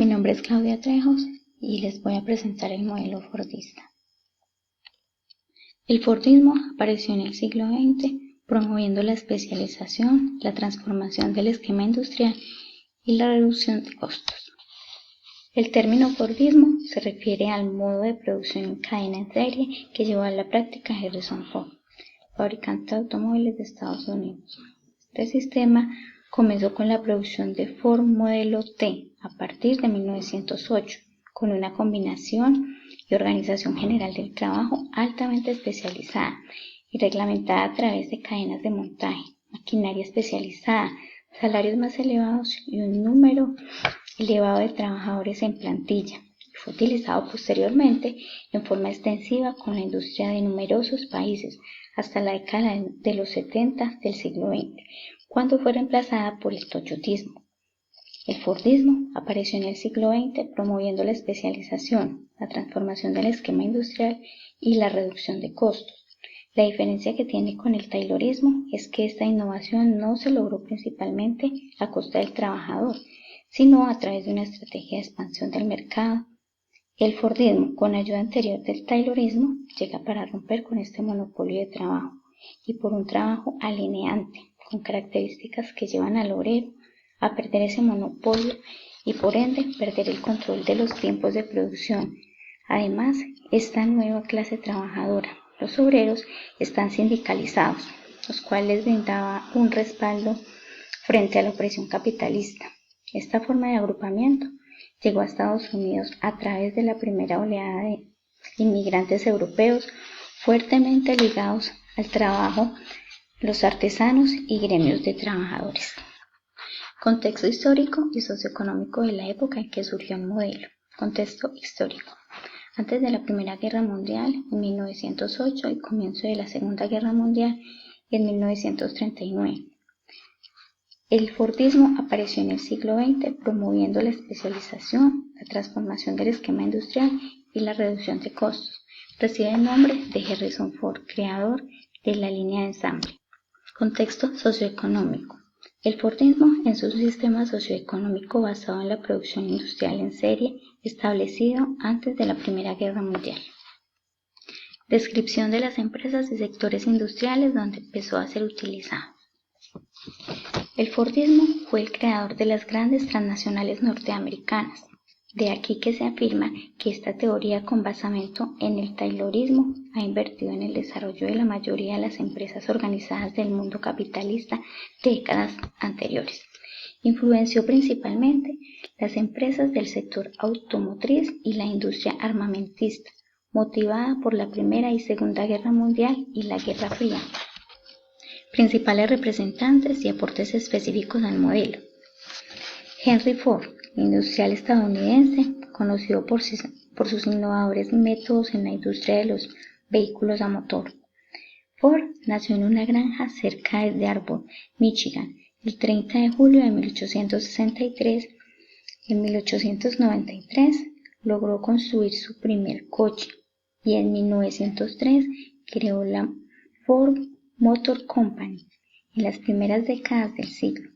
Mi nombre es Claudia Trejos y les voy a presentar el modelo fordista. El fordismo apareció en el siglo XX promoviendo la especialización, la transformación del esquema industrial y la reducción de costos. El término fordismo se refiere al modo de producción en cadena en serie que llevó a la práctica Harrison Ford, fabricante de automóviles de Estados Unidos. Este sistema comenzó con la producción de Ford Modelo T a partir de 1908, con una combinación y organización general del trabajo altamente especializada y reglamentada a través de cadenas de montaje, maquinaria especializada, salarios más elevados y un número elevado de trabajadores en plantilla. Fue utilizado posteriormente en forma extensiva con la industria de numerosos países hasta la década de los 70 del siglo XX, cuando fue reemplazada por el toyotismo. El fordismo apareció en el siglo XX promoviendo la especialización, la transformación del esquema industrial y la reducción de costos. La diferencia que tiene con el taylorismo es que esta innovación no se logró principalmente a costa del trabajador, sino a través de una estrategia de expansión del mercado. El fordismo, con ayuda anterior del taylorismo, llega para romper con este monopolio de trabajo y por un trabajo alineante, con características que llevan al obrero a perder ese monopolio y por ende perder el control de los tiempos de producción. Además, esta nueva clase trabajadora, los obreros, están sindicalizados, los cuales brindaba un respaldo frente a la opresión capitalista. Esta forma de agrupamiento llegó a Estados Unidos a través de la primera oleada de inmigrantes europeos fuertemente ligados al trabajo, los artesanos y gremios de trabajadores. Contexto histórico y socioeconómico de la época en que surgió el modelo. Contexto histórico. Antes de la Primera Guerra Mundial, en 1908, y comienzo de la Segunda Guerra Mundial, en 1939. El fordismo apareció en el siglo XX promoviendo la especialización, la transformación del esquema industrial y la reducción de costos. Recibe el nombre de Harrison Ford, creador de la línea de ensamble. Contexto socioeconómico. El fordismo es un sistema socioeconómico basado en la producción industrial en serie establecido antes de la Primera Guerra Mundial. Descripción de las empresas y sectores industriales donde empezó a ser utilizado. El fordismo fue el creador de las grandes transnacionales norteamericanas. De aquí que se afirma que esta teoría con basamento en el taylorismo ha invertido en el desarrollo de la mayoría de las empresas organizadas del mundo capitalista de décadas anteriores. Influenció principalmente las empresas del sector automotriz y la industria armamentista, motivada por la Primera y Segunda Guerra Mundial y la Guerra Fría. Principales representantes y aportes específicos al modelo. Henry Ford, industrial estadounidense, conocido por sus innovadores métodos en la industria de los vehículos a motor. Ford nació en una granja cerca de Dearborn, Michigan, el 30 de julio de 1863. En 1893 logró construir su primer coche y en 1903 creó la Ford Motor Company. En las primeras décadas del siglo,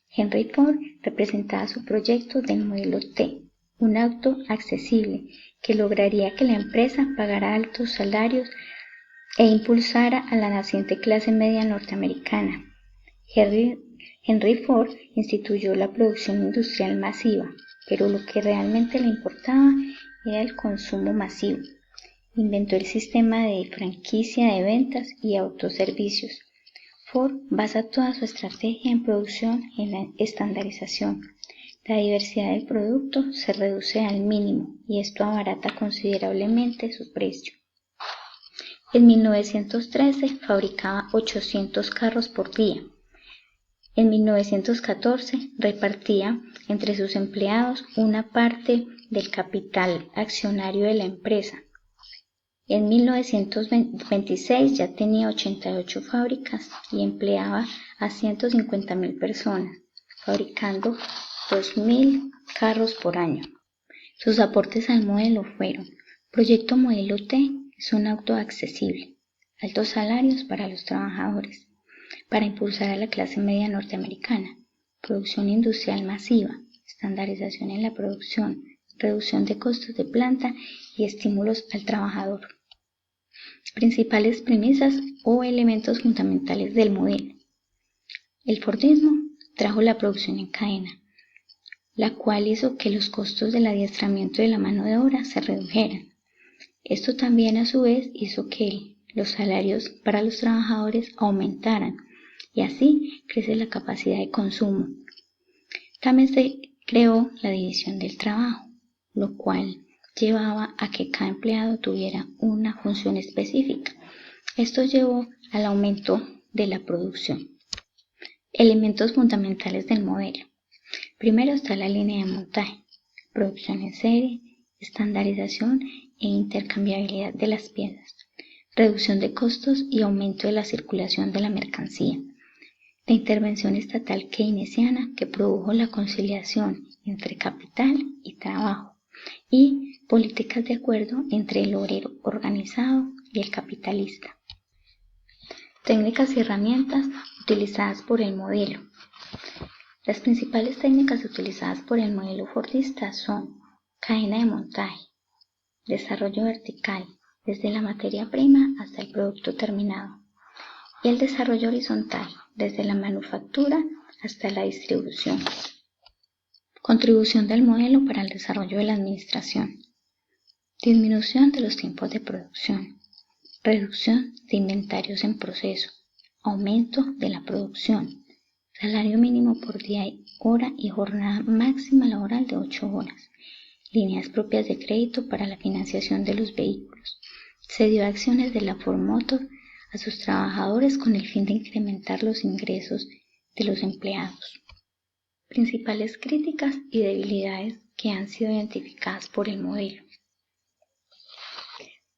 Henry Ford representaba su proyecto del modelo T, un auto accesible que lograría que la empresa pagara altos salarios e impulsara a la naciente clase media norteamericana. Henry Ford instituyó la producción industrial masiva, pero lo que realmente le importaba era el consumo masivo. Inventó el sistema de franquicia de ventas y autoservicios. Ford basa toda su estrategia en producción en la estandarización. La diversidad del producto se reduce al mínimo y esto abarata considerablemente su precio. En 1913 fabricaba 800 carros por día. En 1914 repartía entre sus empleados una parte del capital accionario de la empresa. En 1926 ya tenía 88 fábricas y empleaba a 150.000 personas, fabricando 2.000 carros por año. Sus aportes al modelo fueron: Proyecto Modelo T es un auto accesible, altos salarios para los trabajadores, para impulsar a la clase media norteamericana, producción industrial masiva, estandarización en la producción, reducción de costos de planta y estímulos al trabajador. Principales premisas o elementos fundamentales del modelo. El Fordismo trajo la producción en cadena, la cual hizo que los costos del adiestramiento de la mano de obra se redujeran. Esto también a su vez hizo que los salarios para los trabajadores aumentaran y así crece la capacidad de consumo. También se creó la división del trabajo, lo cual llevaba a que cada empleado tuviera una función específica. Esto llevó al aumento de la producción. Elementos fundamentales del modelo. Primero está la línea de montaje, producción en serie, estandarización e intercambiabilidad de las piezas, reducción de costos y aumento de la circulación de la mercancía. La intervención estatal keynesiana que produjo la conciliación entre capital y trabajo y políticas de acuerdo entre el obrero organizado y el capitalista. Técnicas y herramientas utilizadas por el modelo. Las principales técnicas utilizadas por el modelo fordista son cadena de montaje, desarrollo vertical, desde la materia prima hasta el producto terminado, y el desarrollo horizontal, desde la manufactura hasta la distribución. Contribución del modelo para el desarrollo de la administración. Disminución de los tiempos de producción. Reducción de inventarios en proceso. Aumento de la producción. Salario mínimo por día y hora y jornada máxima laboral de 8 horas. Líneas propias de crédito para la financiación de los vehículos. Se dio acciones de la Ford Motor a sus trabajadores con el fin de incrementar los ingresos de los empleados. Principales críticas y debilidades que han sido identificadas por el modelo.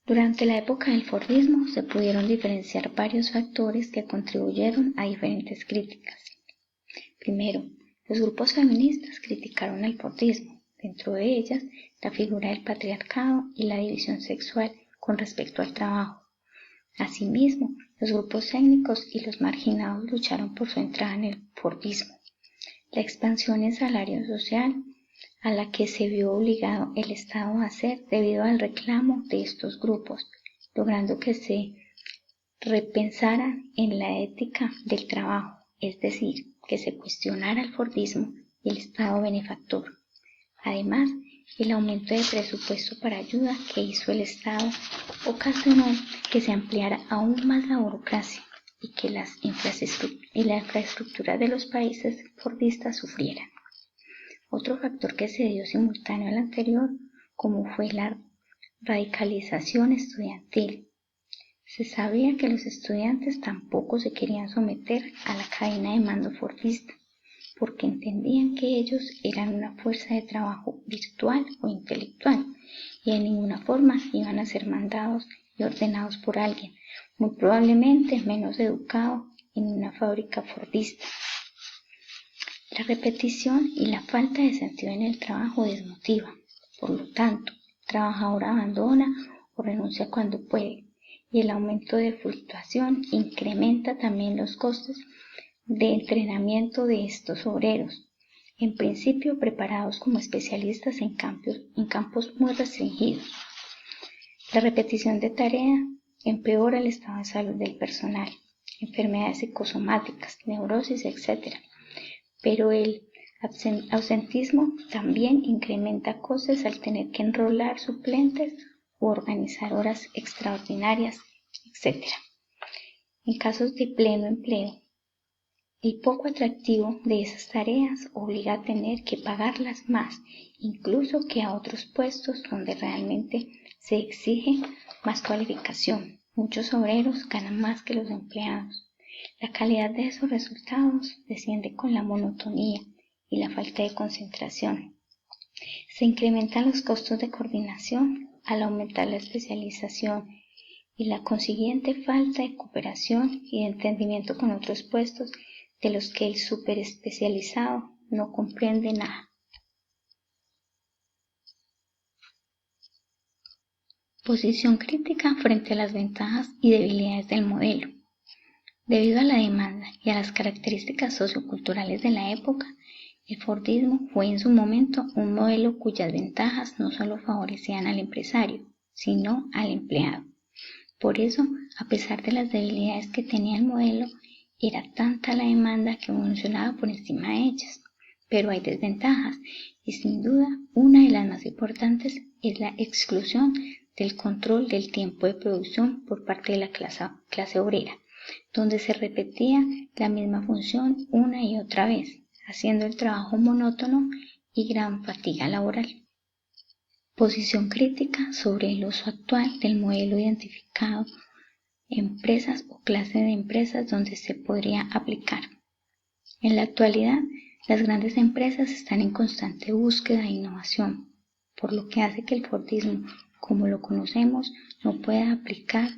Durante la época del Fordismo se pudieron diferenciar varios factores que contribuyeron a diferentes críticas. Primero, los grupos feministas criticaron al Fordismo, dentro de ellas la figura del patriarcado y la división sexual con respecto al trabajo. Asimismo, los grupos étnicos y los marginados lucharon por su entrada en el Fordismo. La expansión en salario social a la que se vio obligado el Estado a hacer debido al reclamo de estos grupos, logrando que se repensara en la ética del trabajo, es decir, que se cuestionara el Fordismo y el Estado benefactor. Además, el aumento de presupuesto para ayuda que hizo el Estado ocasionó que se ampliara aún más la burocracia y que la infraestructura de los países fordistas sufrieran. Otro factor que se dio simultáneo al anterior, como fue la radicalización estudiantil. Se sabía que los estudiantes tampoco se querían someter a la cadena de mando fordista, porque entendían que ellos eran una fuerza de trabajo virtual o intelectual y de ninguna forma iban a ser mandados y ordenados por alguien, muy probablemente menos educado, en una fábrica fordista. La repetición y la falta de sentido en el trabajo desmotiva. Por lo tanto, el trabajador abandona o renuncia cuando puede, y el aumento de fluctuación incrementa también los costos de entrenamiento de estos obreros, en principio preparados como especialistas en campos muy restringidos. La repetición de tarea empeora el estado de salud del personal, enfermedades psicosomáticas, neurosis, etc. Pero el ausentismo también incrementa costes al tener que enrolar suplentes u organizar horas extraordinarias, etc. En casos de pleno empleo, el poco atractivo de esas tareas obliga a tener que pagarlas más, incluso que a otros puestos donde realmente se exige más cualificación. Muchos obreros ganan más que los empleados. La calidad de esos resultados desciende con la monotonía y la falta de concentración. Se incrementan los costos de coordinación al aumentar la especialización y la consiguiente falta de cooperación y de entendimiento con otros puestos de los que el superespecializado no comprende nada. Posición crítica frente a las ventajas y debilidades del modelo. Debido a la demanda y a las características socioculturales de la época, El Fordismo fue en su momento un modelo cuyas ventajas no solo favorecían al empresario, sino al empleado. Por eso, a pesar de las debilidades que tenía el modelo, era tanta la demanda que evolucionaba por encima de ellas. Pero hay desventajas, y sin duda una de las más importantes es la exclusión del control del tiempo de producción por parte de la clase obrera, donde se repetía la misma función una y otra vez, haciendo el trabajo monótono y gran fatiga laboral. Posición crítica sobre el uso actual del modelo identificado, empresas o clase de empresas donde se podría aplicar. En la actualidad, las grandes empresas están en constante búsqueda de innovación, por lo que hace que el Fordismo, como lo conocemos, no pueda aplicar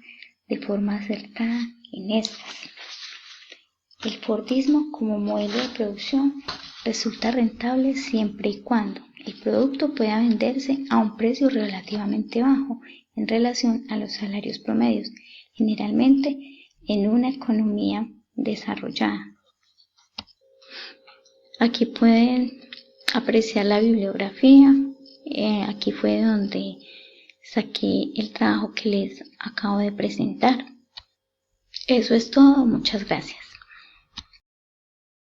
de forma acertada en estas. El Fordismo como modelo de producción resulta rentable siempre y cuando el producto pueda venderse a un precio relativamente bajo en relación a los salarios promedios, generalmente en una economía desarrollada. Aquí pueden apreciar la bibliografía. Aquí fue donde saqué el trabajo que les acabo de presentar. Eso es todo. Muchas gracias.